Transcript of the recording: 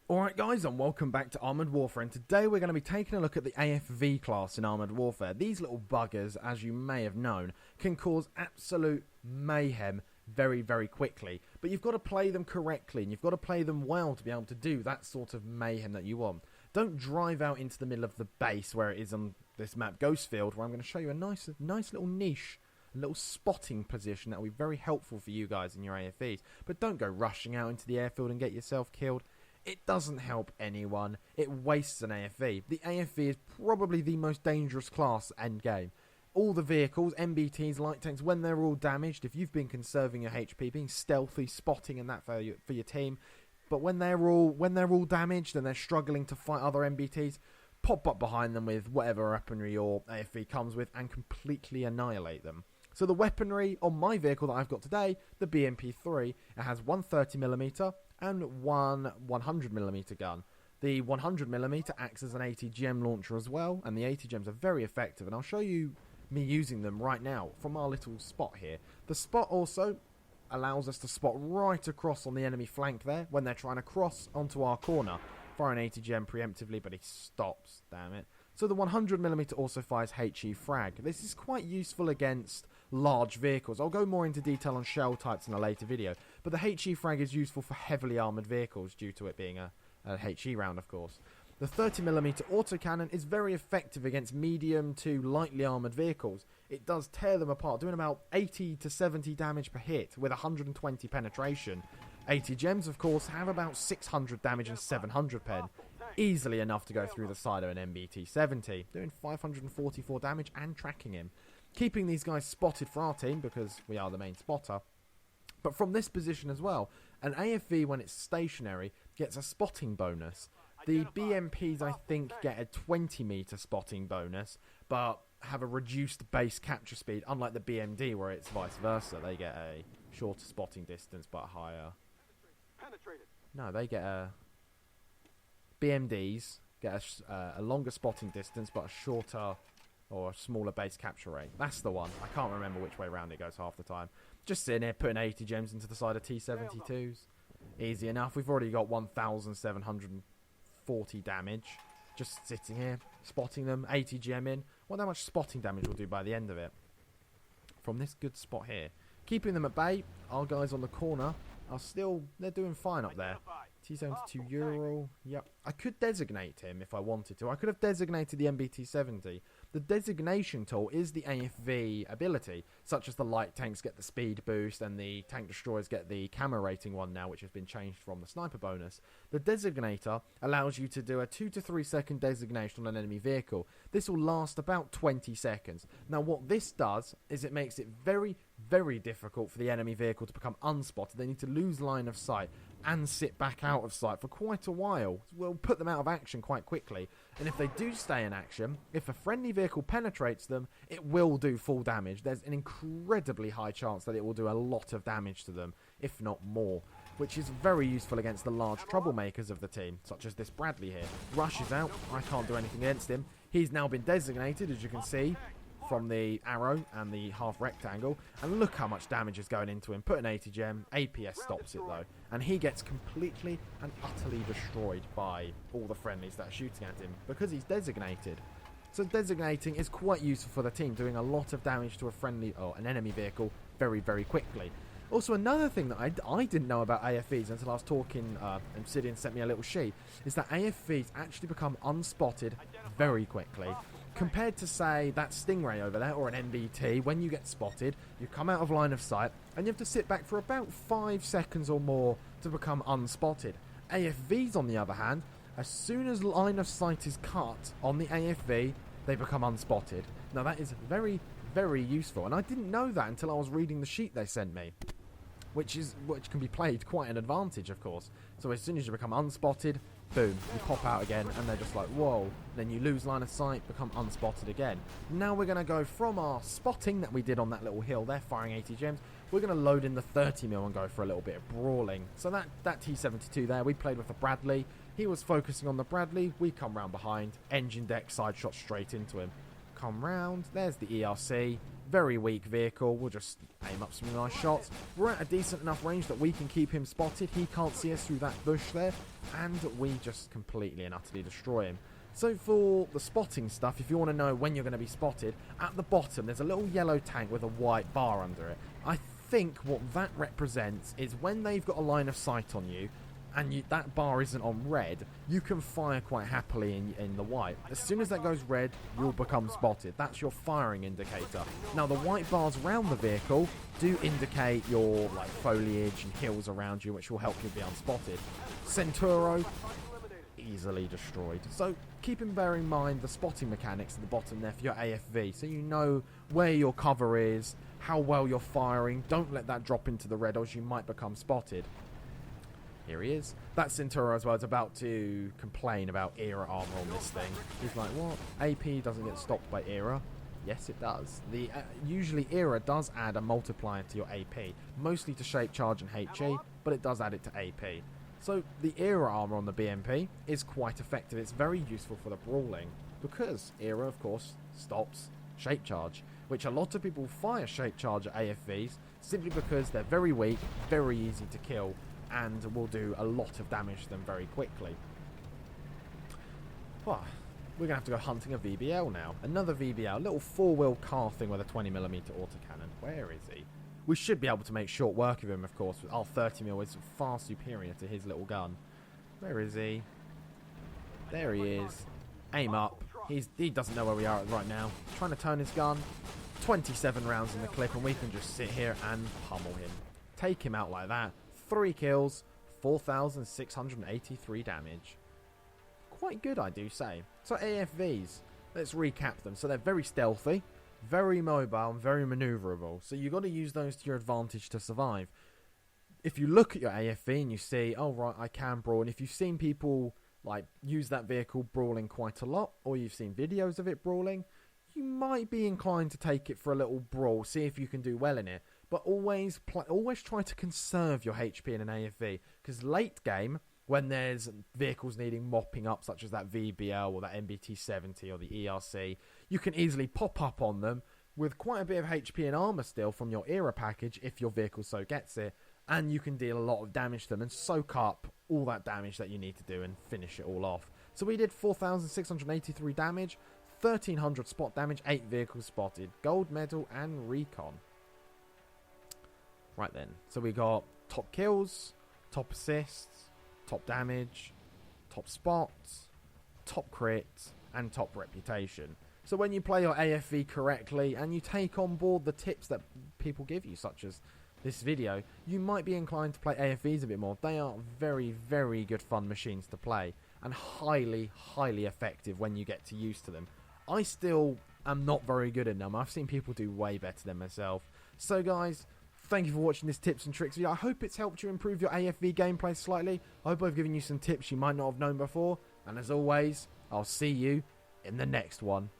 Alright guys, and welcome back to Armoured Warfare, and today we're going to be taking a look at the AFV class in Armoured Warfare. These little buggers, as you may have known, can cause absolute mayhem very, very quickly. But you've got to play them correctly, and you've got to play them well to be able to do that sort of mayhem that you want. Don't drive out into the middle of the base where it is on this map, Ghostfield, where I'm going to show you a nice little niche, a little spotting position that will be very helpful for you guys in your AFVs. But don't go rushing out into the airfield and get yourself killed. It doesn't help anyone. It wastes an AFV. The AFV is probably the most dangerous class endgame. All the vehicles, MBTs, light tanks, when they're all damaged, if you've been conserving your HP, being stealthy, spotting and that for your team, but when they're all damaged and they're struggling to fight other MBTs, pop up behind them with whatever weaponry your AFV comes with and completely annihilate them. So the weaponry on my vehicle that I've got today, the BMP3, it has one 30mm and one 100mm gun. The 100mm acts as an ATGM launcher as well, and the ATGMs are very effective, and I'll show you me using them right now from our little spot here. The spot also allows us to spot right across on the enemy flank there when they're trying to cross onto our corner. Fire an ATGM preemptively, but he stops, damn it. So the 100mm also fires HE frag. This is quite useful against large vehicles. I'll go more into detail on shell types in a later video, but the HE frag is useful for heavily armoured vehicles due to it being a HE round, of course. The 30mm autocannon is very effective against medium to lightly armoured vehicles. It does tear them apart, doing about 80 to 70 damage per hit with 120 penetration. ATGMs, of course, have about 600 damage and 700 pen. Easily enough to go through the side of an MBT-70, doing 544 damage and tracking him. Keeping these guys spotted for our team, because we are the main spotter. But from this position as well, an AFV, when it's stationary, gets a spotting bonus. The BMPs, I think, get a 20-meter spotting bonus, but have a reduced base capture speed, unlike the BMD, where it's vice versa. They get a shorter spotting distance, but higher. No, they get a... BMDs get a longer spotting distance, but a shorter or a smaller base capture rate. That's the one. I can't remember which way around it goes half the time. Just sitting here putting 80 gems into the side of T-72s. Easy enough. We've already got 1,740 damage. Just sitting here, spotting them, 80 gem in. Wonder how much spotting damage we'll do by the end of it. From this good spot here. Keeping them at bay, our guys on the corner are still, they're doing fine up there. T-72 Ural, yep. I could designate him if I wanted to. I could have designated the MBT-70. The designation tool is the AFV ability, such as the light tanks get the speed boost and the tank destroyers get the camo rating one now, which has been changed from the sniper bonus. The designator allows you to do a 2 to 3 second designation on an enemy vehicle. This will last about 20 seconds. Now what this does is it makes it very, very difficult for the enemy vehicle to become unspotted. They need to lose line of sight and sit back out of sight for quite a while. We'll put them out of action quite quickly, and if they do stay in action, if a friendly vehicle penetrates them, it will do full damage. There's an incredibly high chance that it will do a lot of damage to them, if not more, which is very useful against the large troublemakers of the team, such as this Bradley here. Rushes out, I can't do anything against him. He's now been designated, as you can see, from the arrow and the half rectangle, and look how much damage is going into him. Put an 80 gem, APS stops it though, and he gets completely and utterly destroyed by all the friendlies that are shooting at him because he's designated. So designating is quite useful for the team, doing a lot of damage to a friendly or an enemy vehicle very, very quickly. Also, another thing that I didn't know about AFVs until I was talking, Obsidian sent me a little sheet, is that AFVs actually become unspotted very quickly. Compared to, say, that Stingray over there, or an MBT, when you get spotted, you come out of line of sight, and you have to sit back for about 5 seconds or more to become unspotted. AFVs, on the other hand, as soon as line of sight is cut on the AFV, they become unspotted. Now that is very, very useful, and I didn't know that until I was reading the sheet they sent me. Which can be played quite an advantage, of course. So as soon as you become unspotted, boom, you pop out again, and they're just like, whoa. Then you lose line of sight, become unspotted again. Now we're going to go from our spotting that we did on that little hill there, firing 80 gems, we're going to load in the 30mm and go for a little bit of brawling. So that T-72 there, we played with the Bradley. He was focusing on the Bradley. We come round behind, engine deck, side shot straight into him. Come round, there's the ERC. Very weak vehicle. We'll just aim up some nice shots. We're at a decent enough range that we can keep him spotted. He can't see us through that bush there. And we just completely and utterly destroy him. So for the spotting stuff, if you want to know when you're going to be spotted, at the bottom there's a little yellow tank with a white bar under it. I think what that represents is when they've got a line of sight on you, and that bar isn't on red, you can fire quite happily in the white. As soon as that goes red, you'll become spotted. That's your firing indicator. Now, the white bars around the vehicle do indicate your foliage and hills around you, which will help you be unspotted. Centauro, easily destroyed. So keep in bearing mind the spotting mechanics at the bottom there for your AFV, so you know where your cover is, how well you're firing. Don't let that drop into the red, or you might become spotted. Here he is. That Centauro as well is about to complain about era armor on this thing. He's like, what? AP doesn't get stopped by era? Yes, it does. Usually era does add a multiplier to your AP, mostly to shape charge and HE, but it does add it to AP. So the era armor on the BMP is quite effective. It's very useful for the brawling, because era, of course, stops shape charge, which a lot of people fire shape charge at AFVs simply because they're very weak, very easy to kill, and will do a lot of damage to them very quickly. Well, we're going to have to go hunting a VBL now. Another VBL, a little four-wheel car thing with a 20mm autocannon. Where is he? We should be able to make short work of him, of course. Our 30mm is far superior to his little gun. Where is he? There he is. Aim up. He doesn't know where we are right now. Trying to turn his gun. 27 rounds in the clip, and we can just sit here and pummel him. Take him out like that. 3 kills, 4,683 damage. Quite good, I do say. So AFVs, let's recap them. So they're very stealthy, very mobile, and very maneuverable. So you've got to use those to your advantage to survive. If you look at your AFV and you see, oh right, I can brawl, and if you've seen people use that vehicle brawling quite a lot, or you've seen videos of it brawling, you might be inclined to take it for a little brawl, see if you can do well in it. But always try to conserve your HP in an AFV, because late game, when there's vehicles needing mopping up, such as that VBL or that MBT-70 or the ERC, you can easily pop up on them with quite a bit of HP and armor still from your era package, if your vehicle so gets it, and you can deal a lot of damage to them and soak up all that damage that you need to do and finish it all off. So we did 4,683 damage, 1,300 spot damage, 8 vehicles spotted, gold medal and recon. Right then, so we got top kills, top assists, top damage, top spots, top crit, and top reputation. So when you play your AFV correctly and you take on board the tips that people give you, such as this video, you might be inclined to play AFVs a bit more. They are very, very good fun machines to play, and highly, highly effective when you get used to them. I still am not very good in them. I've seen people do way better than myself. So guys, thank you for watching this tips and tricks video. I hope it's helped you improve your AFV gameplay slightly. I hope I've given you some tips you might not have known before. And as always, I'll see you in the next one.